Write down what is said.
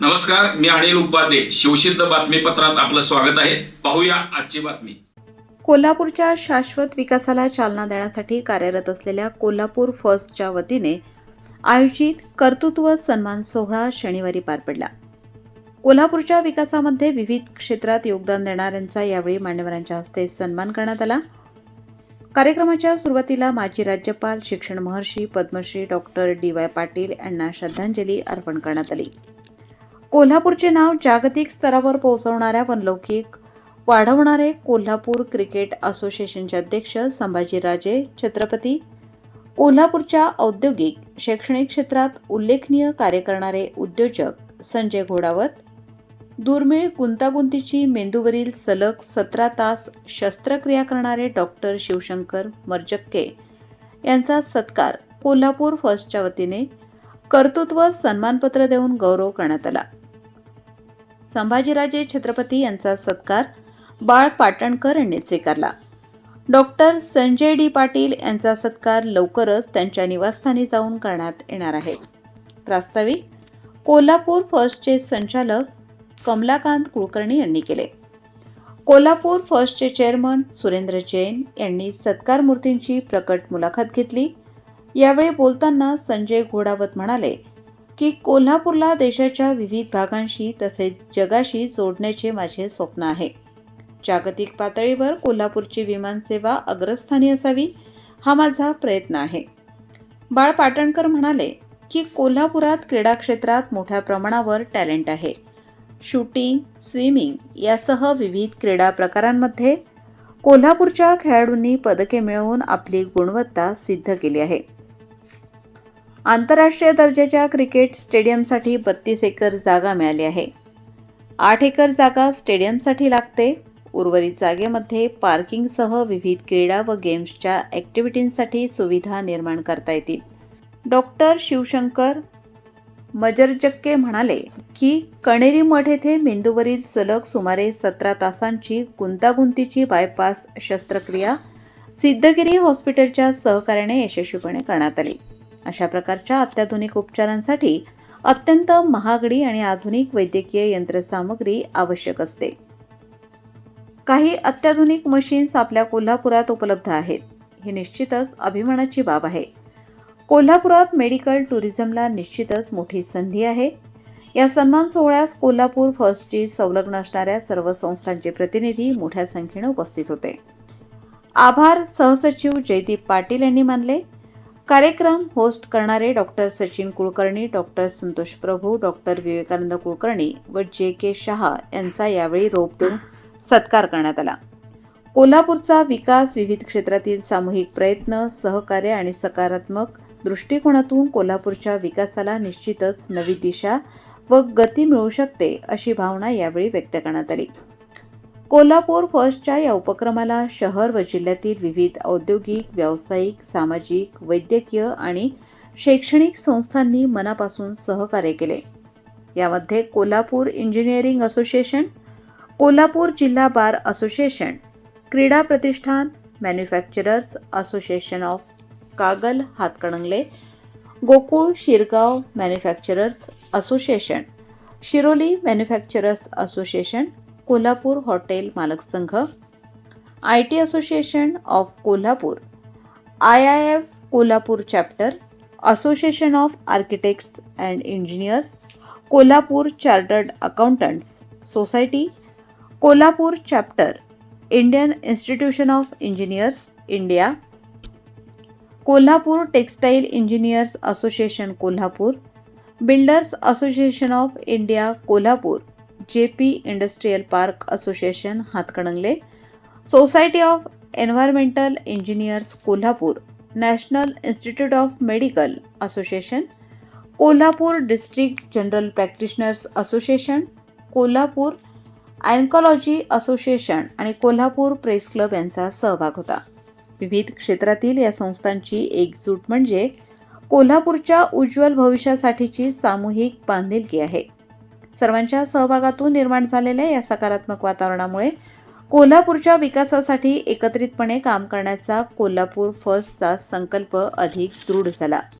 नमस्कार, मी अनिल उपाध्ये. शिवसिद्ध बातमीपत्रात आपलं स्वागत आहे. पाहूया आजची बातमी. कोल्हापूरच्या शाश्वत विकासाला चालना देण्यासाठी कार्यरत असलेल्या कोल्हापूर फर्स्टच्या वतीने आयोजित कर्तृत्व सन्मान सोहळा शनिवारी पार पडला. कोल्हापूरच्या विकासामध्ये विविध क्षेत्रात योगदान देणाऱ्यांचा यावेळी मान्यवरांच्या हस्ते सन्मान करण्यात आला. कार्यक्रमाच्या सुरुवातीला माजी राज्यपाल, शिक्षण महर्षी, पद्मश्री डॉक्टर डी.वाय. पाटील यांना श्रद्धांजली अर्पण करण्यात आली. कोल्हापूरचे नाव जागतिक स्तरावर पोहोचवणाऱ्या व लौकिक वाढवणारे कोल्हापूर क्रिकेट असोसिएशनचे अध्यक्ष संभाजीराजे छत्रपती, कोल्हापूरच्या औद्योगिक, शैक्षणिक क्षेत्रात उल्लेखनीय कार्य करणारे उद्योजक संजय घोडावत, दुर्मिळ गुंतागुंतीची मेंदूवरील सलग 17 तास शस्त्रक्रिया करणारे डॉक्टर शिवशंकर मर्जक्के यांचा सत्कार कोल्हापूर फर्स्टच्या वतीने कर्तृत्व सन्मानपत्र देऊन गौरव करण्यात आला. संभाजीराजे छत्रपती यांचा सत्कार बाळ पाटणकर यांनी स्वीकारला. Doctor Sanjay D. पाटील यांचा सत्कार लवकरच त्यांच्या निवासस्थानी जाऊन करण्यात येणार आहे. प्रास्ताविक कोल्हापूर फर्स्टचे संचालक कमलाकांत कुलकर्णी यांनी केले. कोल्हापूर फर्स्टचे चेअरमन सुरेंद्र जैन यांनी सत्कार मूर्तींची प्रकट मुलाखत घेतली. यावेळी बोलताना संजय घोडावत म्हणाले की कोल्हापूरला देशाच्या विविध भागांशी तसेच जगाशी जोडण्याचे माझे स्वप्न आहे. जागतिक पातळीवर कोल्हापूरची विमानसेवा अग्रस्थानी असावी हा माझा प्रयत्न आहे. बाळ पाटणकर म्हणाले की कोल्हापुरात क्रीडा क्षेत्रात मोठ्या प्रमाणावर टॅलेंट आहे. शूटिंग, स्विमिंग यासह विविध क्रीडा प्रकारांमध्ये कोल्हापूरच्या खेळाडूंनी पदके मिळवून आपली गुणवत्ता सिद्ध केली आहे. आंतरराष्ट्रीय दर्जाच्या क्रिकेट स्टेडियमसाठी 32 एकर जागा मिळाली आहे. 8 एकर जागा स्टेडियमसाठी लागते. उर्वरित जागेमध्ये पार्किंगसह विविध क्रीडा व गेम्सच्या ॲक्टिव्हिटींसाठी सुविधा निर्माण करता येतील. डॉक्टर शिवशंकर मर्जक्के म्हणाले की कणेरी मठ येथे मेंदूवरील सलग सुमारे 17 तासांची गुंतागुंतीची बायपास शस्त्रक्रिया सिद्धगिरी हॉस्पिटलच्या सहकार्याने यशस्वीपणे करण्यात आली. अशा प्रकारच्या अत्याधुनिक उपचारांसाठी अत्यंत महागडी आणि आधुनिक वैद्यकीय यंत्रसामग्री आवश्यक असते. काही अत्याधुनिक मशीन्स आपल्या कोल्हापुरात उपलब्ध आहेत. ही निश्चितच अभिमानाची बाब आहे. कोल्हापुरात मेडिकल टुरिझमला निश्चितच मोठी संधी आहे. या सन्मान सोहळ्यास कोल्हापूर फर्स्टची संलग्न असणाऱ्या सर्व संस्थांचे प्रतिनिधी मोठ्या संख्येने उपस्थित होते. आभार सहसचिव जयदीप पाटील यांनी मानले. कार्यक्रम होस्ट करणारे डॉक्टर सचिन कुलकर्णी, डॉक्टर संतोष प्रभू, डॉक्टर विवेकानंद कुलकर्णी व जे.के. शहा यांचा यावेळी रोप देऊन सत्कार करण्यात आला. कोल्हापूरचा विकास विविध क्षेत्रातील सामूहिक प्रयत्न, सहकार्य आणि सकारात्मक दृष्टिकोनातून कोल्हापूरच्या विकासाला निश्चितच नवी दिशा व गती मिळू शकते अशी भावना यावेळी व्यक्त करण्यात आली. कोल्हापूर फर्स्टच्या या उपक्रमाला शहर व जिल्ह्यातील विविध औद्योगिक, व्यावसायिक, सामाजिक, वैद्यकीय आणि शैक्षणिक संस्थांनी मनापासून सहकार्य केले. यामध्ये कोल्हापूर इंजिनिअरिंग असोसिएशन, कोल्हापूर जिल्हा बार असोसिएशन, क्रीडा प्रतिष्ठान, manufacturers association of Kagal Hatkanangale, Gokul Shirgaon manufacturers association, Shiroli manufacturers association, Kolhapur hotel मालक संघ, IT. Association of Kolhapur, IIF Kolhapur chapter, association of architects and engineers, Kolhapur chartered accountants society, Kolhapur chapter, Indian institution of engineers India, Kolhapur textile engineers association Kolhapur, builders association of India Kolhapur, JP industrial park association Hatkanangale, society of environmental engineers Kolhapur, national institute of medical association, Kolhapur district general practitioners association, Kolhapur oncology association आणि Kolhapur press club यांचा सहभाग होता. विविध क्षेत्रातील या संस्थांची एकजूट म्हणजे कोल्हापूरच्या उज्ज्वल भविष्यासाठीची सामूहिक बांधिलकी आहे. सर्वांच्या सहभागातून निर्माण झालेल्या या सकारात्मक वातावरणामुळे कोल्हापूरच्या विकासासाठी एकत्रितपणे काम करण्याचा कोल्हापूर फर्स्टचा संकल्प अधिक दृढ झाला.